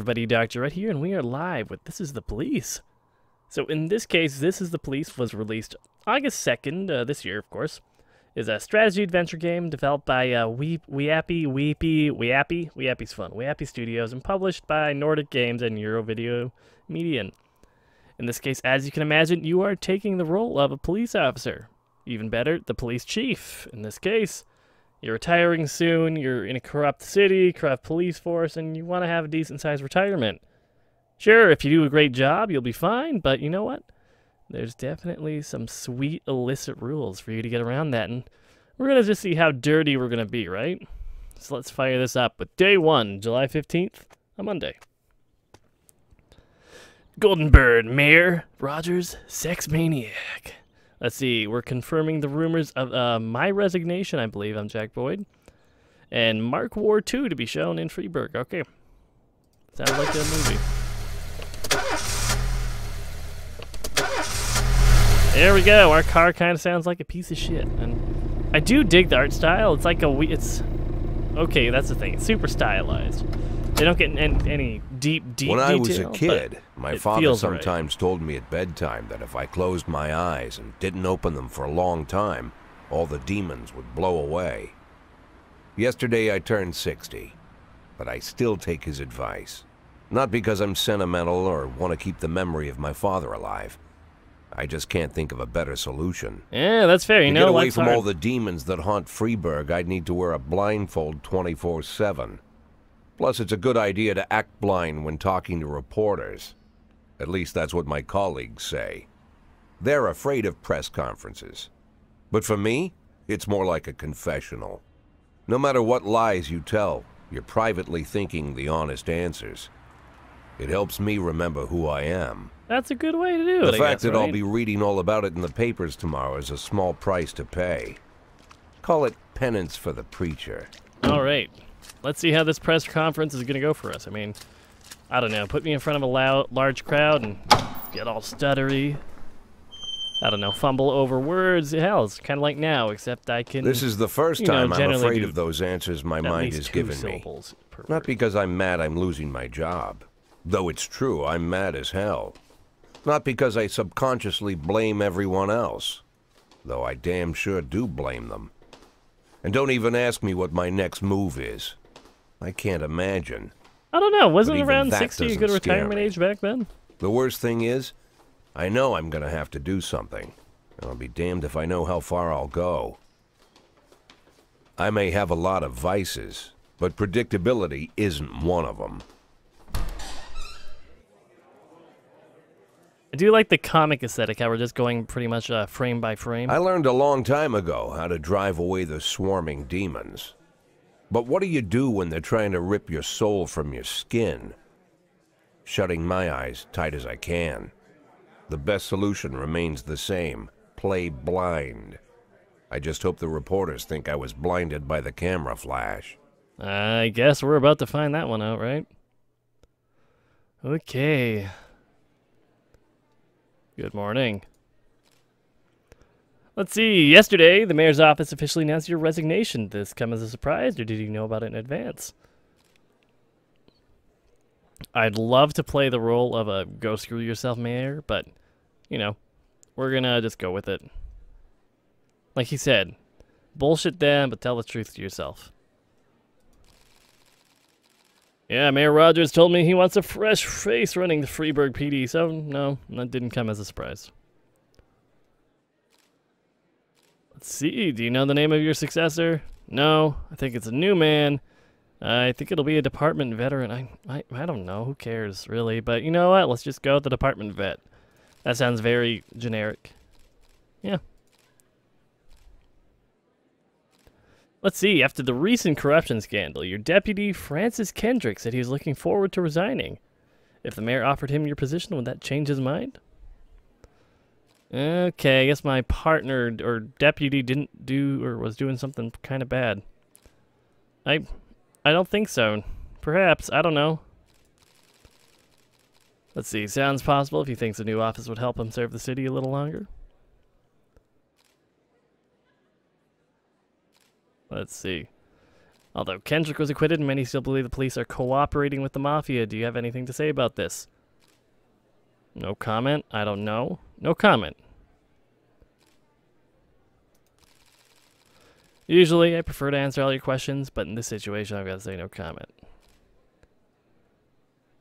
everybody, Dr. Red here, and we are live with This Is the Police. So in this case, This Is the Police was released August 2nd, this year, of course. Is a strategy adventure game developed by Weappy's fun, Weappy Studios, and published by Nordic Games and Video Median. In this case, as you can imagine, you are taking the role of a police officer. Even better, the police chief. In this case, you're retiring soon, you're in a corrupt city, corrupt police force, and you want to have a decent-sized retirement. Sure, if you do a great job, you'll be fine, but you know what? There's definitely some sweet illicit rules for you to get around that, and we're going to just see how dirty we're going to be, right? So let's fire this up with Day 1, July 15th, a Monday. Golden Bird, Mayor Rogers, sex maniac. Let's see, we're confirming the rumors of my resignation, I believe. I'm Jack Boyd. And Mark War 2 to be shown in Freeburg. Okay. Sounds like a movie. There we go. Our car kind of sounds like a piece of shit. And I do dig the art style. It's like it's... Okay, that's the thing. It's super stylized. They don't get any deep detail. When I was a kid, my father sometimes told me at bedtime that if I closed my eyes and didn't open them for a long time, all the demons would blow away. Yesterday I turned 60, but I still take his advice. Not because I'm sentimental or want to keep the memory of my father alive. I just can't think of a better solution. Yeah, that's fair. You know, to get away from all the demons that haunt Freeburg, I'd need to wear a blindfold 24/7. Plus, it's a good idea to act blind when talking to reporters. At least that's what my colleagues say. They're afraid of press conferences. But for me, it's more like a confessional. No matter what lies you tell, you're privately thinking the honest answers. It helps me remember who I am. That's a good way to do it, The fact that I'll be reading all about it in the papers tomorrow is a small price to pay. Call it penance for the preacher. All right. Let's see how this press conference is going to go for us. I mean, I don't know. Put me in front of a large crowd and get all stuttery. I don't know. Fumble over words. Hell, it's kind of like now, except I can... This is the first time I'm afraid of those answers my mind has given me. Not because I'm mad I'm losing my job. Though it's true, I'm mad as hell. Not because I subconsciously blame everyone else. Though I damn sure do blame them. And don't even ask me what my next move is. I can't imagine. I don't know. Wasn't around 60 a good retirement age back then? The worst thing is, I know I'm going to have to do something. And I'll be damned if I know how far I'll go. I may have a lot of vices, but predictability isn't one of them. I do like the comic aesthetic, how we're just going pretty much frame by frame. I learned a long time ago how to drive away the swarming demons. But what do you do when they're trying to rip your soul from your skin? Shutting my eyes tight as I can. The best solution remains the same. Play blind. I just hope the reporters think I was blinded by the camera flash. I guess we're about to find that one out, right? Okay. Good morning. Let's see. Yesterday, the mayor's office officially announced your resignation. Did this come as a surprise, or did you know about it in advance? I'd love to play the role of a go screw yourself mayor, but, you know, we're gonna just go with it. Like he said, bullshit them, but tell the truth to yourself. Yeah, Mayor Rogers told me he wants a fresh face running the Freeburg PD, so no, that didn't come as a surprise. Let's see, do you know the name of your successor? No, I think it's a new man. I think it'll be a department veteran. I don't know, who cares, really? But you know what, let's just go with the department vet. That sounds very generic. Yeah. Let's see, after the recent corruption scandal, your deputy, Francis Kendrick, said he was looking forward to resigning. If the mayor offered him your position, would that change his mind? Okay, I guess my partner or deputy didn't do or was doing something kind of bad. I don't think so. Perhaps, I don't know. Let's see, sounds possible if he thinks the new office would help him serve the city a little longer. Let's see. Although Kendrick was acquitted, many still believe the police are cooperating with the mafia. Do you have anything to say about this? No comment. I don't know. No comment. Usually, I prefer to answer all your questions, but in this situation, I've got to say no comment.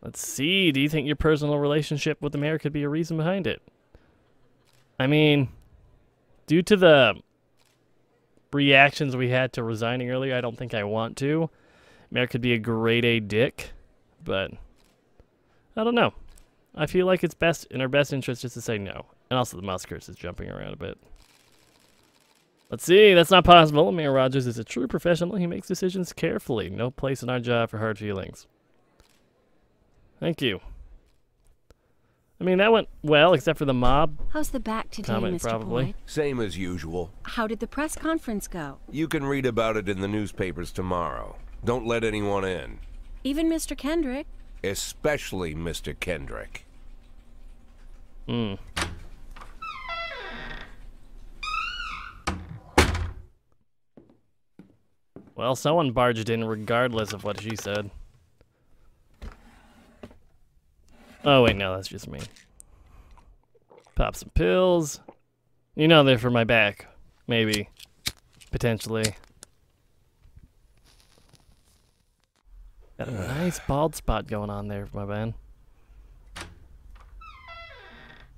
Let's see. Do you think your personal relationship with the mayor could be a reason behind it? I mean, due to the reactions we had to resigning earlier, I don't think I want to. Mayor could be a grade A dick, but I don't know. I feel like it's best in our best interest just to say no. And also the mouse curse is jumping around a bit. Let's see, that's not possible. Mayor Rogers is a true professional. He makes decisions carefully. No place in our job for hard feelings. Thank you. I mean, that went well, except for the mob. How's the back today, comment, Mr. probably. Boyd? Same as usual. How did the press conference go? You can read about it in the newspapers tomorrow. Don't let anyone in. Even Mr. Kendrick? Especially Mr. Kendrick. Well, someone barged in regardless of what she said. Oh, wait, no, that's just me. Pop some pills. You know they're for my back. Maybe. Potentially. Got a nice bald spot going on there for my man.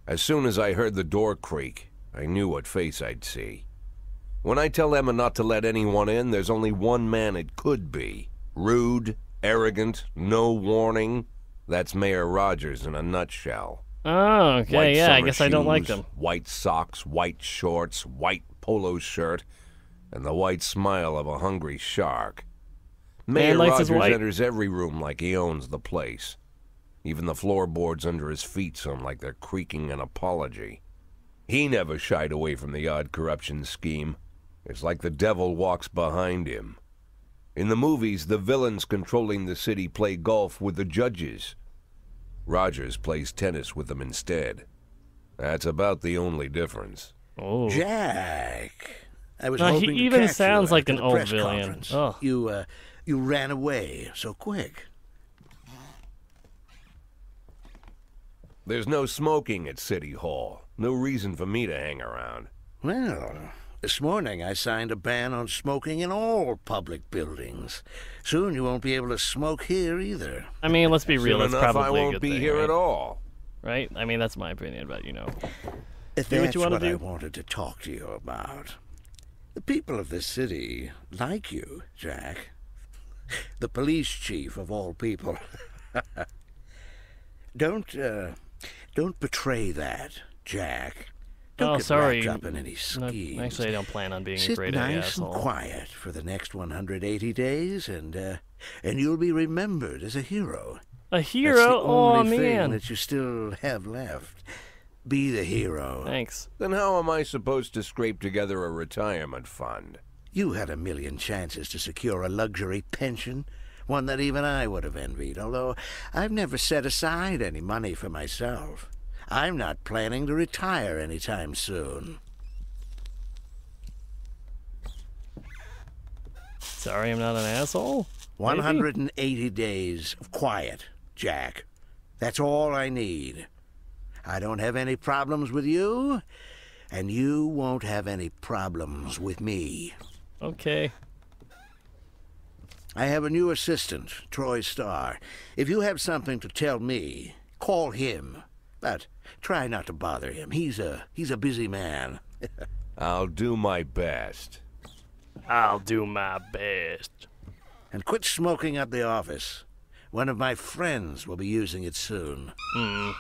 As soon as I heard the door creak, I knew what face I'd see. When I tell Emma not to let anyone in, there's only one man it could be. Rude, arrogant, no warning. That's Mayor Rogers in a nutshell. Oh, okay, White yeah, I summer guess I don't like shoes, them. White socks, white shorts, white polo shirt, and the white smile of a hungry shark. Mayor likes his Rogers white. enters every room like he owns the place. Even the floorboards under his feet sound like they're creaking an apology. He never shied away from the odd corruption scheme. It's like the devil walks behind him. In the movies, the villains controlling the city play golf with the judges. Rogers plays tennis with them instead. That's about the only difference. Oh. Jack, I was No, hoping he to even catch sounds you like after an the old press villain. conference. Oh. You ran away so quick. There's no smoking at City Hall. No reason for me to hang around. Well, this morning I signed a ban on smoking in all public buildings. Soon you won't be able to smoke here either. I mean, let's be real, Soon that's enough, probably I a won't good be thing, here right? at all. Right? I mean, that's my opinion, but you know. That's Do what you wanna what I do. wanted to talk to you about. The people of this city like you, Jack. The police chief of all people. Don't betray that, Jack. Don't get sorry. wrapped up in any No, schemes. actually, I don't plan on being a Sit great A nice asshole. and quiet for the next 180 days, and you'll be remembered as a hero. A That's hero? the Oh, only thing man. that you still have left. Be the hero. Thanks. Then how am I supposed to scrape together a retirement fund? You had a million chances to secure a luxury pension, one that even I would have envied, although I've never set aside any money for myself. I'm not planning to retire anytime soon. Sorry I'm not an asshole? Maybe? 180 days of quiet, Jack. That's all I need. I don't have any problems with you, and you won't have any problems with me. Okay. I have a new assistant, Troy Starr. If you have something to tell me, call him. But try not to bother him. He's a busy man. I'll do my best. I'll do my best. And quit smoking up the office. One of my friends will be using it soon. I'm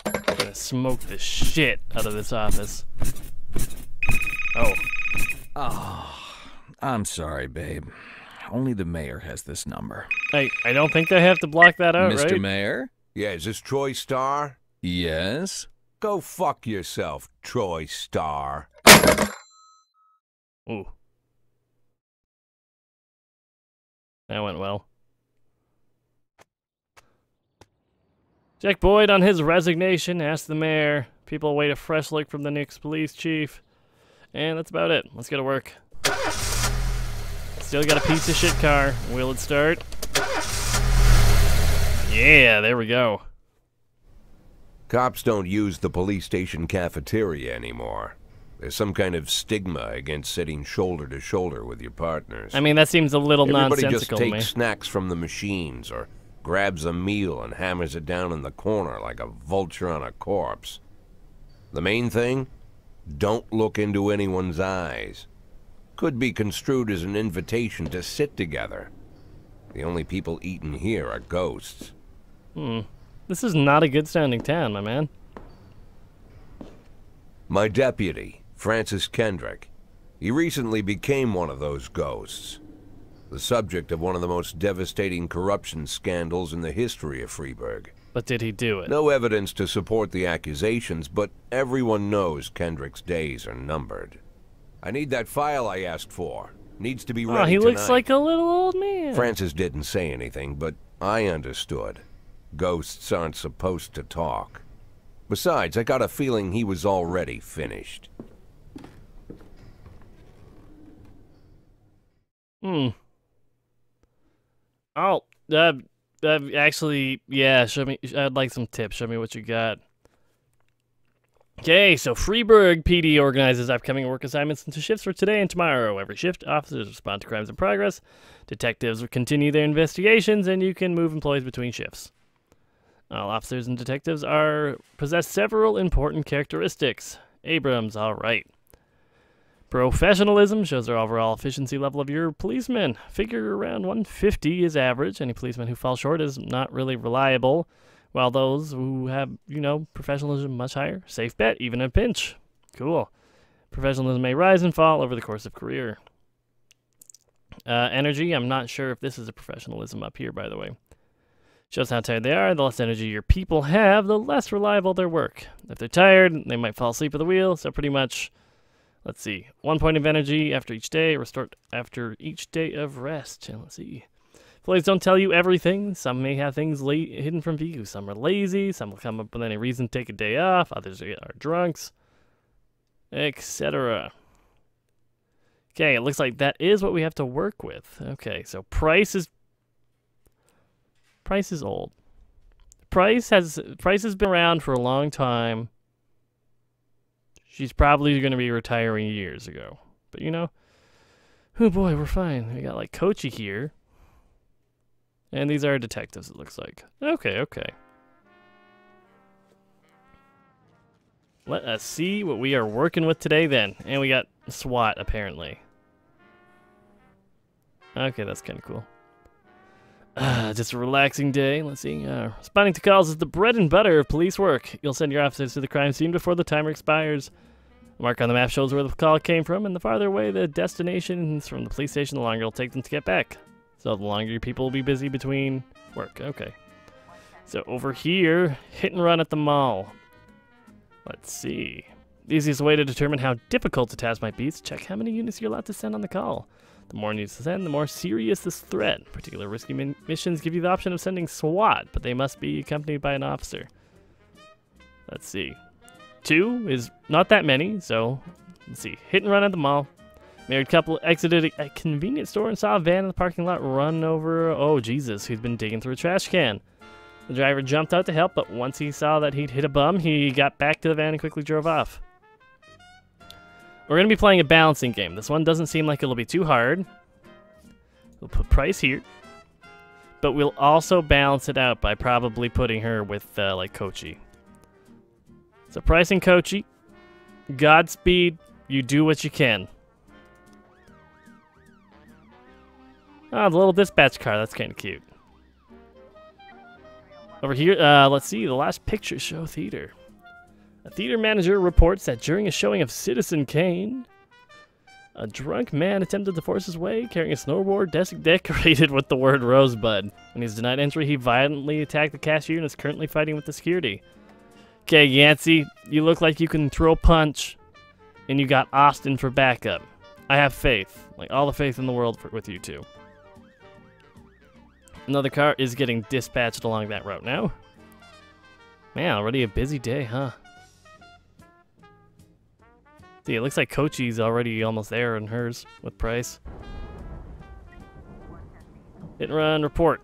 gonna smoke the shit out of this office. Oh. I'm sorry, babe. Only the mayor has this number. I don't think they have to block that out, Mr. right? Mayor? Yeah, is this Troy Starr? Yes? Go fuck yourself, Troy Starr. Ooh. That went well. Jack Boyd, on his resignation, asked the mayor. People await a fresh look from the next police chief. And that's about it. Let's go to work. Still got a piece of shit car. Will it start? Yeah, there we go. Cops don't use the police station cafeteria anymore. There's some kind of stigma against sitting shoulder to shoulder with your partners. I mean, that seems a little Everybody nonsensical just to me. takes snacks from the machines or grabs a meal and hammers it down in the corner like a vulture on a corpse. The main thing? Don't look into anyone's eyes. Could be construed as an invitation to sit together. The only people eating here are ghosts. This is not a good sounding town, my man. My deputy, Francis Kendrick. He recently became one of those ghosts. The subject of one of the most devastating corruption scandals in the history of Freeburg. But did he do it? No evidence to support the accusations, but everyone knows Kendrick's days are numbered. I need that file I asked for. Needs to be ready Oh, he tonight. looks like a little old man. Francis didn't say anything, but I understood. Ghosts aren't supposed to talk. Besides, I got a feeling he was already finished. Oh, actually, yeah, show me. I'd like some tips. Show me what you got. Okay, so Freeburg PD organizes upcoming work assignments into shifts for today and tomorrow. Every shift, officers respond to crimes in progress. Detectives will continue their investigations, and you can move employees between shifts. All officers and detectives possess several important characteristics. Abrams, all right. Professionalism shows their overall efficiency level of your policemen. Figure around 150 is average. Any policeman who falls short is not really reliable, while those who have, professionalism much higher, safe bet, even in a pinch. Cool. Professionalism may rise and fall over the course of career. Energy, I'm not sure if this is a professionalism up here, by the way. Shows how tired they are. The less energy your people have, the less reliable their work. If they're tired, they might fall asleep at the wheel, so pretty much, let's see, 1 point of energy after each day, restored after each day of rest. And let's see. Employees don't tell you everything. Some may have things hidden from view. Some are lazy. Some will come up with any reason to take a day off. Others are drunks, etc. Okay, it looks like that is what we have to work with. Okay, so Price is old. Price has been around for a long time. She's probably going to be retiring years ago. But oh boy, we're fine. We got like Kochi here. And these are detectives, it looks like. Okay. Let us see what we are working with today then. And we got SWAT, apparently. Okay, that's kind of cool. Just a relaxing day. Let's see. Responding to calls is the bread and butter of police work. You'll send your officers to the crime scene before the timer expires. The mark on the map shows where the call came from, and the farther away the destination is from the police station, the longer it'll take them to get back. So the longer your people will be busy between work. Okay. So over here, hit and run at the mall. Let's see. The easiest way to determine how difficult a task might be is to check how many units you're allowed to send on the call. The more units to send, the more serious this threat. Particular risky missions give you the option of sending SWAT, but they must be accompanied by an officer. Let's see. 2 is not that many, so let's see. Hit and run at the mall. Married couple exited a convenience store and saw a van in the parking lot run over, oh Jesus, who'd been digging through a trash can. The driver jumped out to help, but once he saw that he'd hit a bum, he got back to the van and quickly drove off. We're going to be playing a balancing game. This one doesn't seem like it'll be too hard. We'll put Price here. But we'll also balance it out by probably putting her with, like, Kochi. So Price and Kochi, Godspeed, you do what you can. Oh, the little dispatch car, that's kind of cute. Over here, let's see, the last picture show theater. A theater manager reports that during a showing of Citizen Kane, a drunk man attempted to force his way, carrying a snowboard decorated with the word Rosebud. When he was denied entry, he violently attacked the cashier and is currently fighting with the security. Okay, Yancey, you look like you can throw a punch, and you got Austin for backup. I have faith, like all the faith in the world with you two. Another car is getting dispatched along that route now. Man, already a busy day, huh? See, it looks like Kochi's already almost there in hers with Price. Hit and run, report.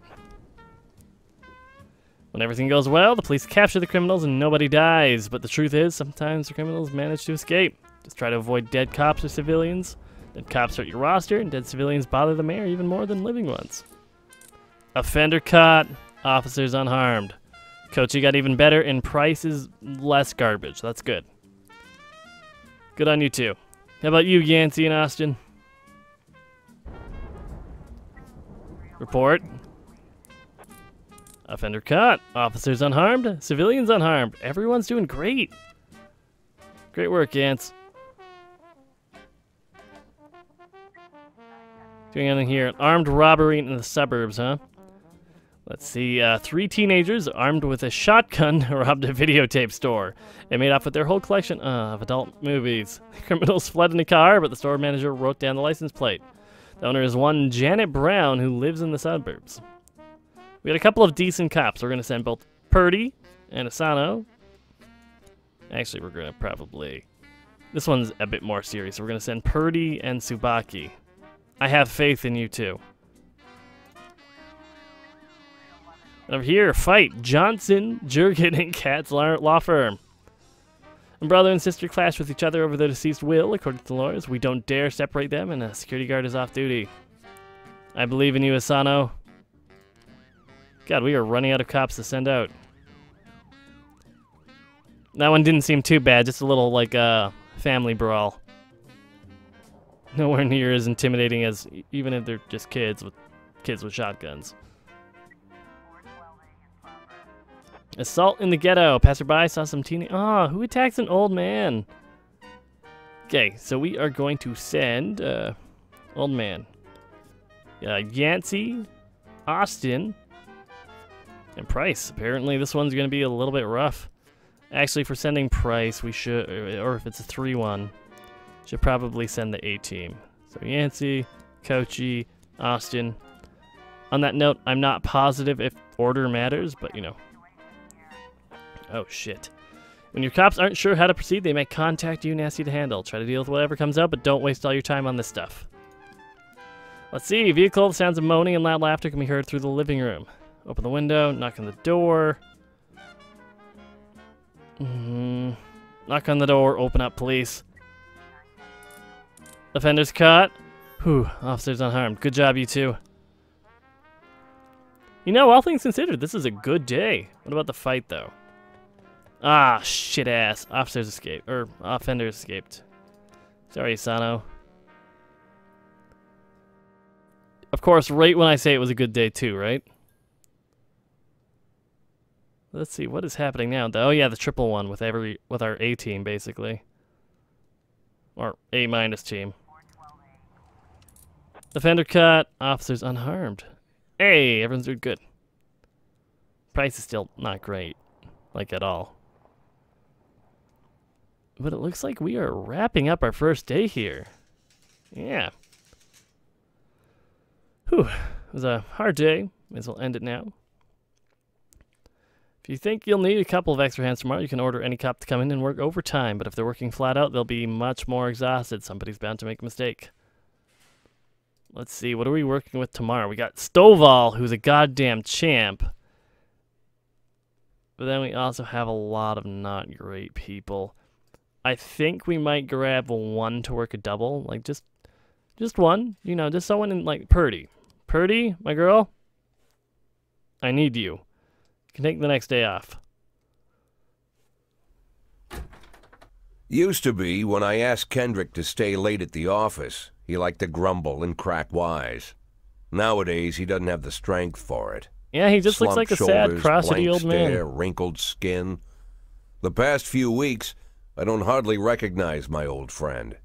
When everything goes well, the police capture the criminals and nobody dies. But the truth is, sometimes the criminals manage to escape. Just try to avoid dead cops or civilians. Dead cops hurt your roster, and dead civilians bother the mayor even more than living ones. Offender caught, officers unharmed. Coachy got even better, and Price is less garbage. That's good. Good on you too. How about you, Yancey and Austin? Report. Offender caught. Officers unharmed. Civilians unharmed. Everyone's doing great. Great work, Yance. Doing anything here? An armed robbery in the suburbs, huh? Let's see. 3 teenagers armed with a shotgun robbed a videotape store and made off with their whole collection of adult movies. Criminals fled in a car, but the store manager wrote down the license plate. The owner is one Janet Brown, who lives in the suburbs. We had a couple of decent cops. We're going to send both Purdy and Asano. Actually, we're going to probably... This one's a bit more serious. We're going to send Purdy and Tsubaki. I have faith in you, too. And over here, fight. Johnson, Jurgen, and Katz law firm. And brother and sister clash with each other over the deceased will, according to the lawyers. We don't dare separate them, and a security guard is off duty. I believe in you, Asano. God, we are running out of cops to send out. That one didn't seem too bad, just a little, like, family brawl. Nowhere near as intimidating as, even if they're just kids with shotguns. Assault in the ghetto. Passerby saw some teenage... Oh, who attacks an old man? Okay, so we are going to send, old man. Yancey, Austin, and Price. Apparently this one's going to be a little bit rough. Actually, for sending Price, we should, or if it's a 3-1, should probably send the A-team. So Yancey, Kochi, Austin. On that note, I'm not positive if order matters, but you know. Oh, shit. When your cops aren't sure how to proceed, they may contact you and ask you to handle. Try to deal with whatever comes up, but don't waste all your time on this stuff. Let's see. Vehicle, the sounds of moaning and loud laughter can be heard through the living room. Open the window, knock on the door. Knock on the door, open up, police. Offenders caught. Whew, officers unharmed. Good job, you two. You know, all things considered, this is a good day. What about the fight, though? Ah, shit ass. Officers escaped. Or, offenders escaped. Sorry, Asano. Of course, right when I say it was a good day, too, right? Let's see, what is happening now? Oh, yeah, the triple one with our A team, basically. Or A- team. Offender cut. Officers unharmed. Hey, everyone's doing good. Price is still not great. Like, at all. But it looks like we are wrapping up our first day here. Yeah. Whew. It was a hard day. May as well end it now. If you think you'll need a couple of extra hands tomorrow, you can order any cop to come in and work overtime. But if they're working flat out, they'll be much more exhausted. Somebody's bound to make a mistake. Let's see. What are we working with tomorrow? We got Stovall, who's a goddamn champ. But then we also have a lot of not great people. I think we might grab one to work a double. Like, just one. You know, just someone in, like, Purdy. Purdy, my girl? I need you. You can take the next day off. Used to be, when I asked Kendrick to stay late at the office, he liked to grumble and crack wise. Nowadays, he doesn't have the strength for it. Yeah, he just looks like a sad, crotchety old man. Stare, wrinkled skin. The past few weeks, I don't hardly recognize my old friend.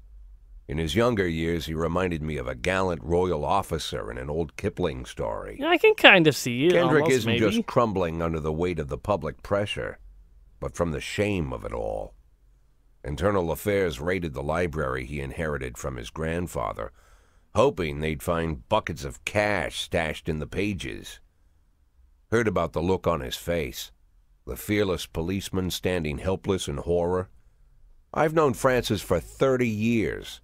In his younger years, he reminded me of a gallant royal officer in an old Kipling story. Yeah, I can kind of see it. Kendrick almost, isn't just crumbling under the weight of the public pressure, but from the shame of it all. Internal Affairs raided the library he inherited from his grandfather, hoping they'd find buckets of cash stashed in the pages. Heard about the look on his face, the fearless policeman standing helpless in horror. I've known Francis for 30 years.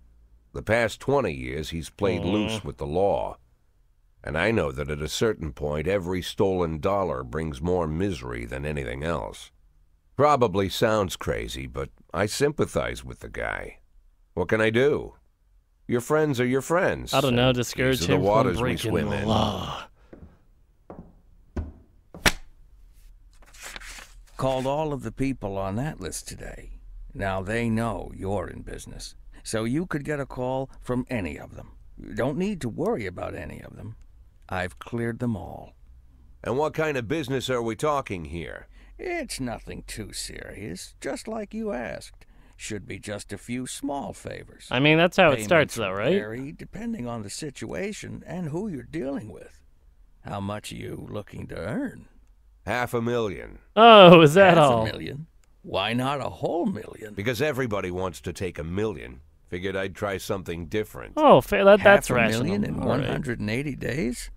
The past 20 years, he's played loose with the law. And I know that at a certain point, every stolen dollar brings more misery than anything else. Probably sounds crazy, but I sympathize with the guy. What can I do? Your friends are your friends. I don't know, discourage these are him the waters from we breaking swim the in. law. Called all of the people on that list today. Now they know you're in business, so you could get a call from any of them. You don't need to worry about any of them. I've cleared them all. And what kind of business are we talking here? It's nothing too serious, just like you asked. Should be just a few small favors. I mean, that's how it Payments starts, though, right? vary depending on the situation and who you're dealing with. How much are you looking to earn? $500,000. Oh, is that all? $500,000? Why not a whole million? Because everybody wants to take $1 million. Figured I'd try something different. Oh, that's rational. $500,000 in All right. 180 days?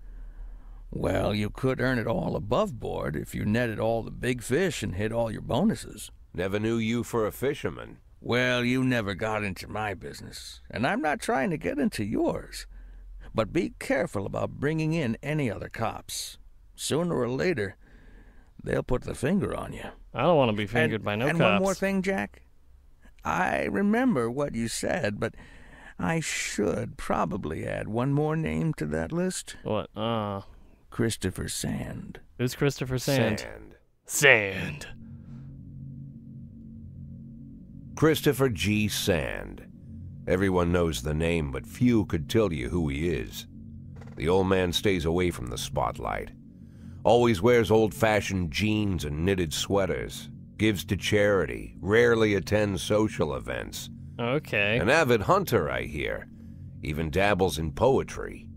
Well, you could earn it all above board if you netted all the big fish and hit all your bonuses. Never knew you for a fisherman. Well, you never got into my business, and I'm not trying to get into yours. But be careful about bringing in any other cops. Sooner or later, they'll put the finger on you. I don't want to be fingered by no and cops. one more thing, Jack. I remember what you said, but I should probably add one more name to that list. What? Christopher Sand. Who's Christopher Sand? Sand. Christopher G. Sand. Everyone knows the name, but few could tell you who he is. The old man stays away from the spotlight. Always wears old-fashioned jeans and knitted sweaters. Gives to charity. Rarely attends social events. Okay. An avid hunter, I hear. Even dabbles in poetry.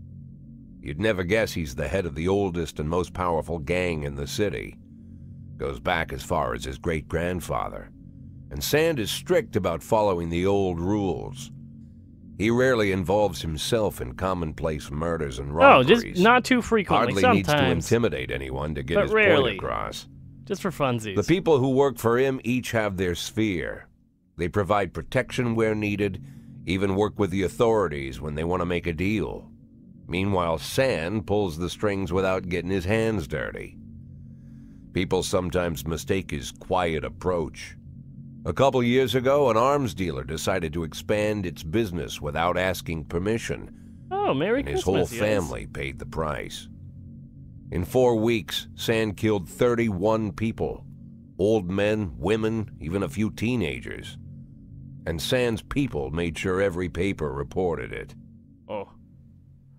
You'd never guess he's the head of the oldest and most powerful gang in the city. Goes back as far as his great-grandfather. And Sand is strict about following the old rules. He rarely involves himself in commonplace murders and robberies. Oh, just not too frequently. Hardly Sometimes. needs to intimidate anyone to get But his rarely. point across. Just for funsies. The people who work for him each have their sphere. They provide protection where needed, even work with the authorities when they want to make a deal. Meanwhile, Sand pulls the strings without getting his hands dirty. People sometimes mistake his quiet approach. A couple years ago, an arms dealer decided to expand its business without asking permission, Oh, Merry and his Christmas, whole you guys. family paid the price. In 4 weeks, Sand killed 31 people. Old men, women, even a few teenagers. And Sand's people made sure every paper reported it. Oh.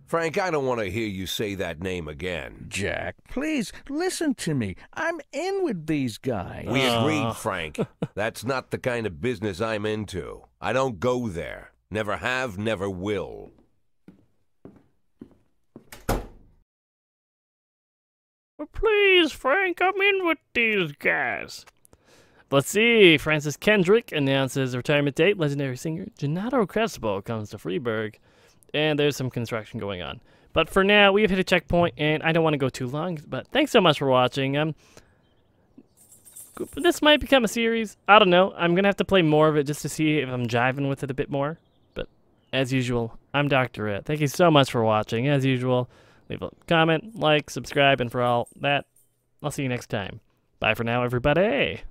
Frank, I don't want to hear you say that name again. Jack, please, listen to me. I'm in with these guys. We agreed, Frank. That's not the kind of business I'm into. I don't go there. Never have, never will. Well, please, Frank, I'm in with these guys. Let's see. Francis Kendrick announces retirement date. Legendary singer Gennaro Crespo comes to Freeburg. And there's some construction going on. But for now, we've hit a checkpoint, and I don't want to go too long. But thanks so much for watching. This might become a series. I don't know. I'm going to have to play more of it just to see if I'm jiving with it a bit more. But as usual, I'm Dr. Ed. Thank you so much for watching. As usual, leave a comment, like, subscribe, and for all that, I'll see you next time. Bye for now, everybody.